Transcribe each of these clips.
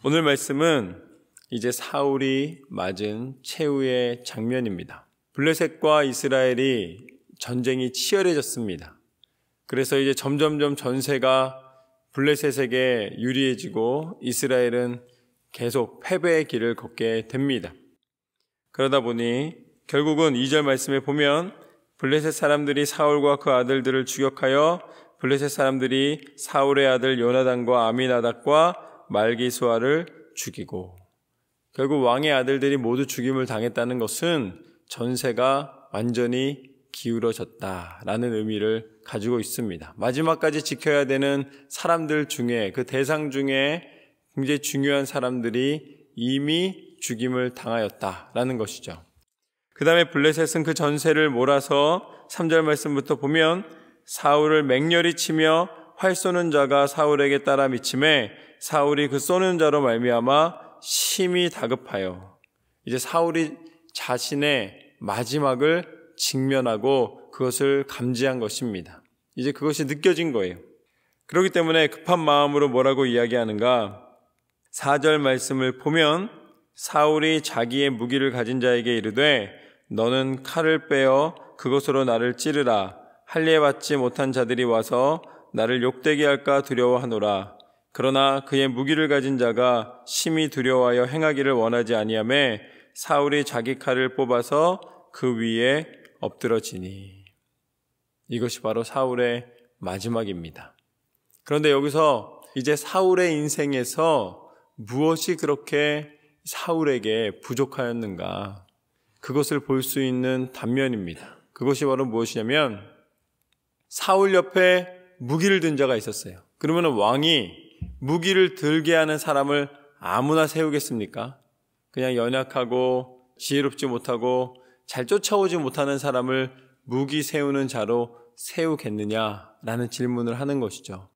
오늘 말씀은 이제 사울이 맞은 최후의 장면입니다. 블레셋과 이스라엘이 전쟁이 치열해졌습니다. 그래서 이제 점점점 전세가 블레셋에게 유리해지고 이스라엘은 계속 패배의 길을 걷게 됩니다. 그러다 보니 결국은 2절 말씀에 보면 블레셋 사람들이 사울과 그 아들들을 추격하여 블레셋 사람들이 사울의 아들 요나단과 아미나답과 말기수아를 죽이고, 결국 왕의 아들들이 모두 죽임을 당했다는 것은 전세가 완전히 기울어졌다라는 의미를 가지고 있습니다. 마지막까지 지켜야 되는 사람들 중에, 그 대상 중에 굉장히 중요한 사람들이 이미 죽임을 당하였다라는 것이죠. 그 다음에 블레셋은 그 전세를 몰아서 3절 말씀부터 보면 사울을 맹렬히 치며 활 쏘는 자가 사울에게 따라 미침에 사울이 그 쏘는 자로 말미암아 심히 다급하여, 이제 사울이 자신의 마지막을 직면하고 그것을 감지한 것입니다. 이제 그것이 느껴진 거예요. 그렇기 때문에 급한 마음으로 뭐라고 이야기하는가? 4절 말씀을 보면 사울이 자기의 무기를 가진 자에게 이르되 너는 칼을 빼어 그것으로 나를 찌르라. 할례 받지 못한 자들이 와서 나를 욕되게 할까 두려워하노라. 그러나 그의 무기를 가진 자가 심히 두려워하여 행하기를 원하지 아니하매 사울이 자기 칼을 뽑아서 그 위에 엎드러지니. 이것이 바로 사울의 마지막입니다. 그런데 여기서 이제 사울의 인생에서 무엇이 그렇게 사울에게 부족하였는가? 그것을 볼 수 있는 단면입니다. 그것이 바로 무엇이냐면 사울 옆에 무기를 든 자가 있었어요. 그러면 왕이 무기를 들게 하는 사람을 아무나 세우겠습니까? 그냥 연약하고 지혜롭지 못하고 잘 쫓아오지 못하는 사람을 무기 세우는 자로 세우겠느냐라는 질문을 하는 것이죠.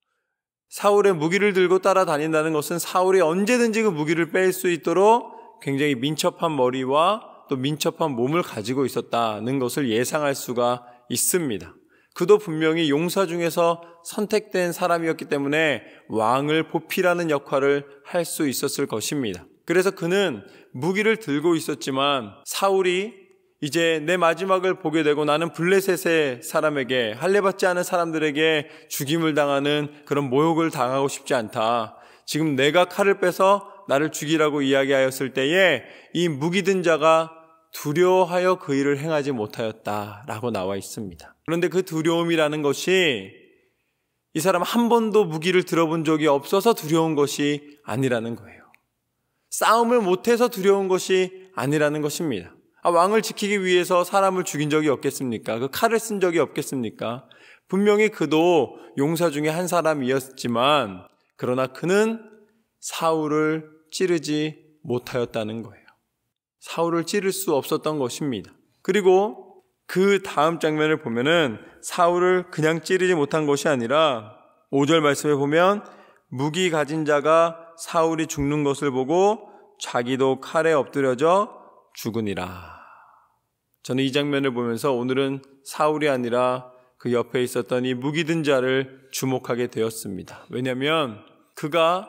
사울의 무기를 들고 따라다닌다는 것은 사울이 언제든지 그 무기를 뺄 수 있도록 굉장히 민첩한 머리와 또 민첩한 몸을 가지고 있었다는 것을 예상할 수가 있습니다. 그도 분명히 용사 중에서 선택된 사람이었기 때문에 왕을 보필하는 역할을 할 수 있었을 것입니다. 그래서 그는 무기를 들고 있었지만 사울이 이제 내 마지막을 보게 되고 나는 블레셋의 사람에게, 할례받지 않은 사람들에게 죽임을 당하는 그런 모욕을 당하고 싶지 않다. 지금 내가 칼을 빼서 나를 죽이라고 이야기하였을 때에 이 무기 든 자가 두려워하여 그 일을 행하지 못하였다라고 나와 있습니다. 그런데 그 두려움이라는 것이 이 사람 한 번도 무기를 들어본 적이 없어서 두려운 것이 아니라는 거예요. 싸움을 못해서 두려운 것이 아니라는 것입니다. 왕을 지키기 위해서 사람을 죽인 적이 없겠습니까? 그 칼을 쓴 적이 없겠습니까? 분명히 그도 용사 중에 한 사람이었지만 그러나 그는 사울을 찌르지 못하였다는 거예요. 사울을 찌를 수 없었던 것입니다. 그리고 그 다음 장면을 보면은 사울을 그냥 찌르지 못한 것이 아니라 5절 말씀에 보면 무기 가진 자가 사울이 죽는 것을 보고 자기도 칼에 엎드려져 죽으니라. 저는 이 장면을 보면서 오늘은 사울이 아니라 그 옆에 있었던 이 무기 든 자를 주목하게 되었습니다. 왜냐하면 그가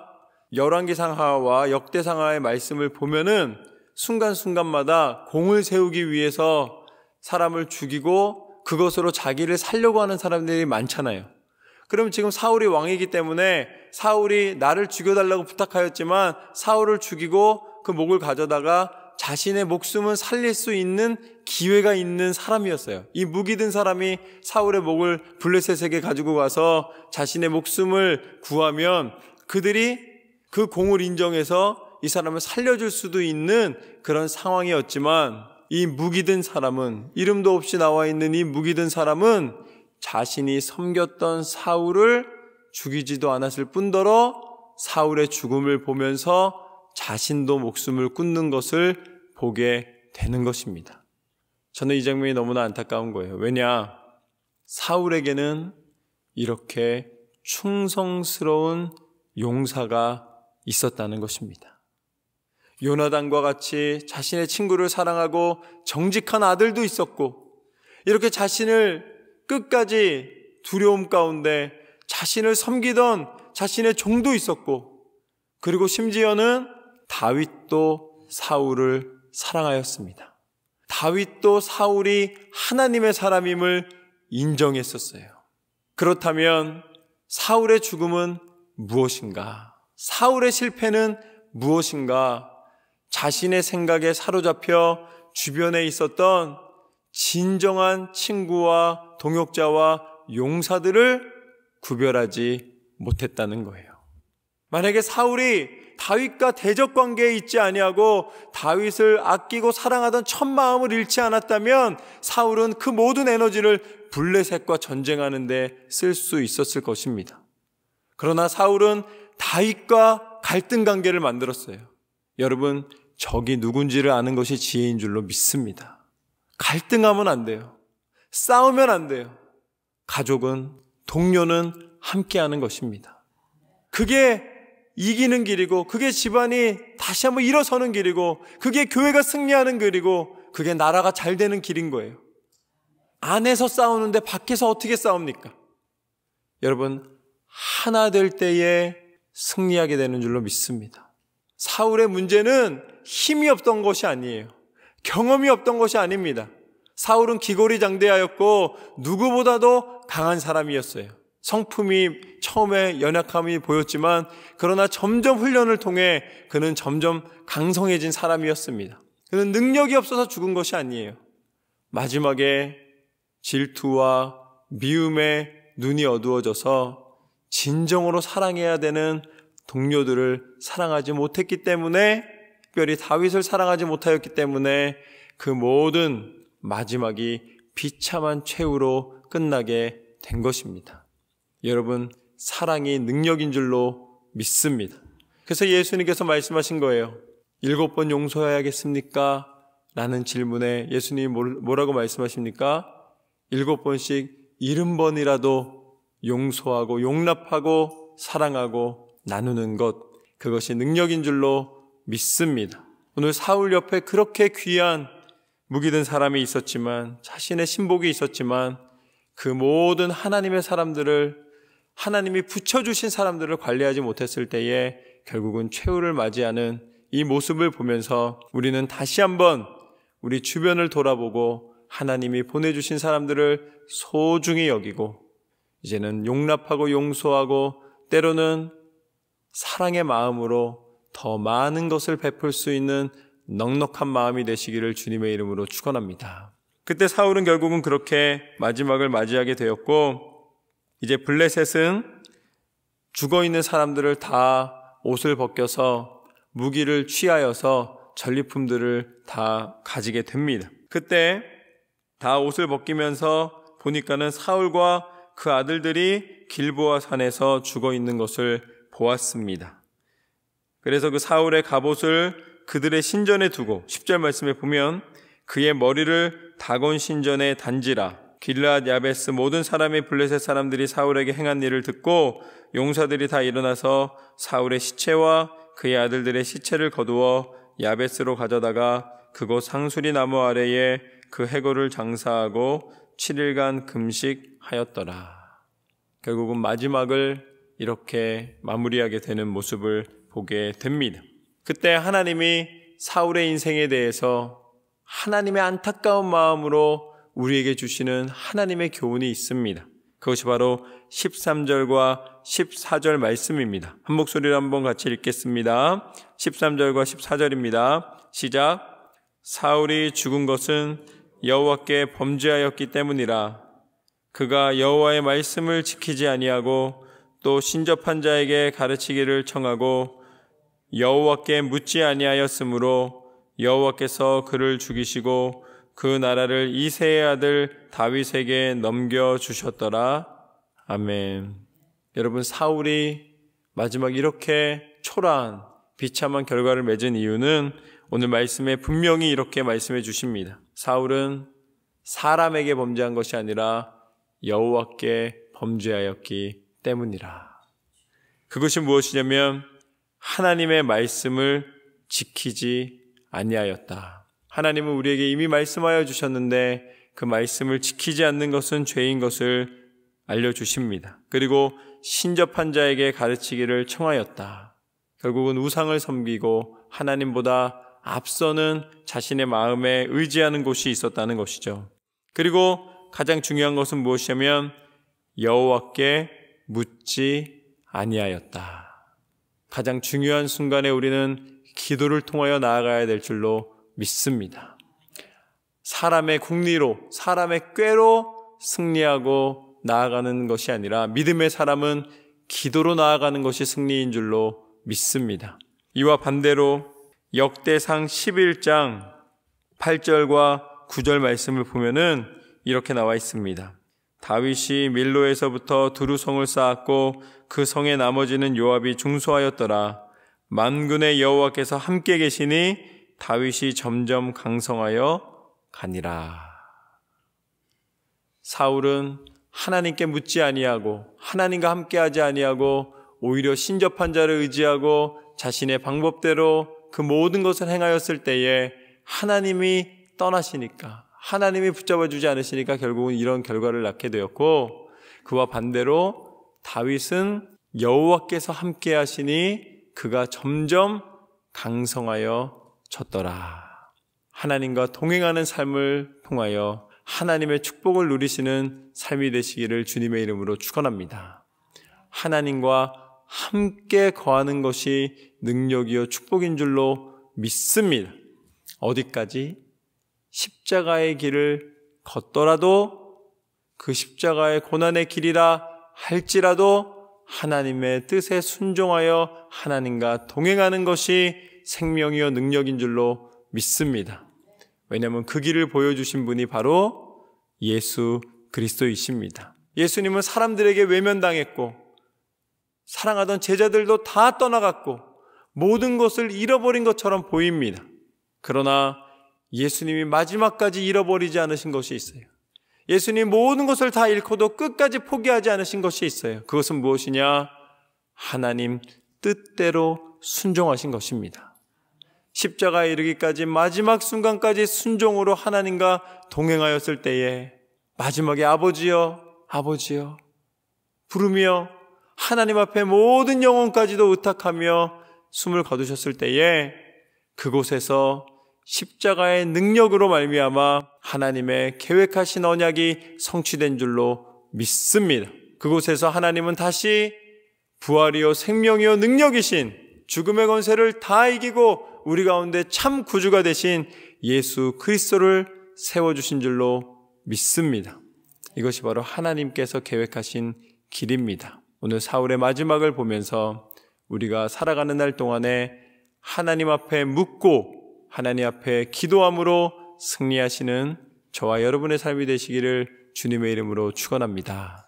열왕기상하와 역대상하의 말씀을 보면은 순간순간마다 공을 세우기 위해서 사람을 죽이고 그것으로 자기를 살려고 하는 사람들이 많잖아요. 그럼 지금 사울이 왕이기 때문에 사울이 나를 죽여달라고 부탁하였지만 사울을 죽이고 그 목을 가져다가 자신의 목숨을 살릴 수 있는 기회가 있는 사람이었어요. 이 무기 든 사람이 사울의 목을 블레셋에게 가지고 가서 자신의 목숨을 구하면 그들이 그 공을 인정해서 이 사람을 살려줄 수도 있는 그런 상황이었지만 이 무기 든 사람은, 이름도 없이 나와 있는 이 무기 든 사람은 자신이 섬겼던 사울을 죽이지도 않았을 뿐더러 사울의 죽음을 보면서 자신도 목숨을 끊는 것을 보게 되는 것입니다. 저는 이 장면이 너무나 안타까운 거예요. 왜냐? 사울에게는 이렇게 충성스러운 용사가 있었다는 것입니다. 요나단과 같이 자신의 친구를 사랑하고 정직한 아들도 있었고, 이렇게 자신을 끝까지 두려움 가운데 자신을 섬기던 자신의 종도 있었고, 그리고 심지어는 다윗도 사울을 사랑하였습니다. 다윗도 사울이 하나님의 사람임을 인정했었어요. 그렇다면 사울의 죽음은 무엇인가? 사울의 실패는 무엇인가? 자신의 생각에 사로잡혀 주변에 있었던 진정한 친구와 동역자와 용사들을 구별하지 못했다는 거예요. 만약에 사울이 다윗과 대적 관계에 있지 아니하고 다윗을 아끼고 사랑하던 첫 마음을 잃지 않았다면 사울은 그 모든 에너지를 블레셋과 전쟁하는 데 쓸 수 있었을 것입니다. 그러나 사울은 다윗과 갈등 관계를 만들었어요. 여러분, 적이 누군지를 아는 것이 지혜인 줄로 믿습니다. 갈등하면 안 돼요. 싸우면 안 돼요. 가족은, 동료는 함께하는 것입니다. 그게 이기는 길이고, 그게 집안이 다시 한번 일어서는 길이고, 그게 교회가 승리하는 길이고, 그게 나라가 잘 되는 길인 거예요. 안에서 싸우는데 밖에서 어떻게 싸웁니까? 여러분, 하나 될 때에 승리하게 되는 줄로 믿습니다. 사울의 문제는 힘이 없던 것이 아니에요. 경험이 없던 것이 아닙니다. 사울은 기골이장대하였고 누구보다도 강한 사람이었어요. 성품이 처음에 연약함이 보였지만 그러나 점점 훈련을 통해 그는 점점 강성해진 사람이었습니다. 그는 능력이 없어서 죽은 것이 아니에요. 마지막에 질투와 미움에 눈이 어두워져서 진정으로 사랑해야 되는 동료들을 사랑하지 못했기 때문에, 특별히 다윗을 사랑하지 못하였기 때문에 그 모든 마지막이 비참한 최후로 끝나게 된 것입니다. 여러분, 사랑이 능력인 줄로 믿습니다. 그래서 예수님께서 말씀하신 거예요. 7번 용서해야겠습니까? 라는 질문에 예수님이 뭐라고 말씀하십니까? 7번씩 70번이라도 용서하고 용납하고 사랑하고 나누는 것, 그것이 능력인 줄로 믿습니다. 오늘 사울 옆에 그렇게 귀한 무기든 사람이 있었지만, 자신의 신복이 있었지만, 그 모든 하나님의 사람들을, 하나님이 붙여주신 사람들을 관리하지 못했을 때에 결국은 최후를 맞이하는 이 모습을 보면서 우리는 다시 한번 우리 주변을 돌아보고 하나님이 보내주신 사람들을 소중히 여기고 이제는 용납하고 용서하고 때로는 사랑의 마음으로 더 많은 것을 베풀 수 있는 넉넉한 마음이 되시기를 주님의 이름으로 축원합니다. 그때 사울은 결국은 그렇게 마지막을 맞이하게 되었고, 이제 블레셋은 죽어있는 사람들을 다 옷을 벗겨서 무기를 취하여서 전리품들을 다 가지게 됩니다. 그때 다 옷을 벗기면서 보니까는 사울과 그 아들들이 길보아 산에서 죽어있는 것을 보았습니다. 그래서 그 사울의 갑옷을 그들의 신전에 두고 10절 말씀에 보면 그의 머리를 다곤 신전에 단지라. 길르앗 야베스 모든 사람이 블레셋 사람들이 사울에게 행한 일을 듣고 용사들이 다 일어나서 사울의 시체와 그의 아들들의 시체를 거두어 야베스로 가져다가 그곳 상수리 나무 아래에 그 해골을 장사하고 7일간 금식하였더라. 결국은 마지막을 이렇게 마무리하게 되는 모습을 보게 됩니다. 그때 하나님이 사울의 인생에 대해서 하나님의 안타까운 마음으로 우리에게 주시는 하나님의 교훈이 있습니다. 그것이 바로 13절과 14절 말씀입니다. 한 목소리로 한번 같이 읽겠습니다. 13절과 14절입니다. 시작. 사울이 죽은 것은 여호와께 범죄하였기 때문이라. 그가 여호와의 말씀을 지키지 아니하고 또 신접한 자에게 가르치기를 청하고 여호와께 묻지 아니하였으므로 여호와께서 그를 죽이시고 그 나라를 이새의 아들 다윗에게 넘겨주셨더라. 아멘. 여러분, 사울이 마지막 이렇게 초라한 비참한 결과를 맺은 이유는 오늘 말씀에 분명히 이렇게 말씀해 주십니다. 사울은 사람에게 범죄한 것이 아니라 여호와께 범죄하였기 때문이라. 그것이 무엇이냐면 하나님의 말씀을 지키지 아니하였다. 하나님은 우리에게 이미 말씀하여 주셨는데 그 말씀을 지키지 않는 것은 죄인 것을 알려주십니다. 그리고 신접한 자에게 가르치기를 청하였다. 결국은 우상을 섬기고 하나님보다 앞서는 자신의 마음에 의지하는 곳이 있었다는 것이죠. 그리고 가장 중요한 것은 무엇이냐면 여호와께 묻지 아니하였다. 가장 중요한 순간에 우리는 기도를 통하여 나아가야 될 줄로 믿습니다. 사람의 궁리로, 사람의 꾀로 승리하고 나아가는 것이 아니라 믿음의 사람은 기도로 나아가는 것이 승리인 줄로 믿습니다. 이와 반대로 역대상 11장 8절과 9절 말씀을 보면은 이렇게 나와 있습니다. 다윗이 밀로에서부터 두루성을 쌓았고 그 성의 나머지는 요압이 중수하였더라. 만군의 여호와께서 함께 계시니 다윗이 점점 강성하여 가니라. 사울은 하나님께 묻지 아니하고 하나님과 함께하지 아니하고 오히려 신접한 자를 의지하고 자신의 방법대로 그 모든 것을 행하였을 때에 하나님이 떠나시니까, 하나님이 붙잡아 주지 않으시니까 결국은 이런 결과를 낳게 되었고, 그와 반대로 다윗은 여호와께서 함께 하시니 그가 점점 강성하여 졌더라. 하나님과 동행하는 삶을 통하여 하나님의 축복을 누리시는 삶이 되시기를 주님의 이름으로 축원합니다. 하나님과 함께 거하는 것이 능력이요 축복인 줄로 믿습니다. 어디까지? 십자가의 길을 걷더라도, 그 십자가의 고난의 길이라 할지라도 하나님의 뜻에 순종하여 하나님과 동행하는 것이 생명이요 능력인 줄로 믿습니다. 왜냐하면 그 길을 보여주신 분이 바로 예수 그리스도이십니다. 예수님은 사람들에게 외면당했고 사랑하던 제자들도 다 떠나갔고 모든 것을 잃어버린 것처럼 보입니다. 그러나 예수님이 마지막까지 잃어버리지 않으신 것이 있어요. 예수님 모든 것을 다 잃고도 끝까지 포기하지 않으신 것이 있어요. 그것은 무엇이냐? 하나님 뜻대로 순종하신 것입니다. 십자가에 이르기까지 마지막 순간까지 순종으로 하나님과 동행하였을 때에 마지막에 아버지여, 아버지여 부르며 하나님 앞에 모든 영혼까지도 의탁하며 숨을 거두셨을 때에 그곳에서 십자가의 능력으로 말미암아 하나님의 계획하신 언약이 성취된 줄로 믿습니다. 그곳에서 하나님은 다시 부활이요 생명이요 능력이신 죽음의 권세를 다 이기고 우리 가운데 참 구주가 되신 예수 그리스도를 세워주신 줄로 믿습니다. 이것이 바로 하나님께서 계획하신 길입니다. 오늘 사울의 마지막을 보면서 우리가 살아가는 날 동안에 하나님 앞에 묻고 하나님 앞에 기도함으로 승리하시는 저와 여러분의 삶이 되시기를 주님의 이름으로 축원합니다.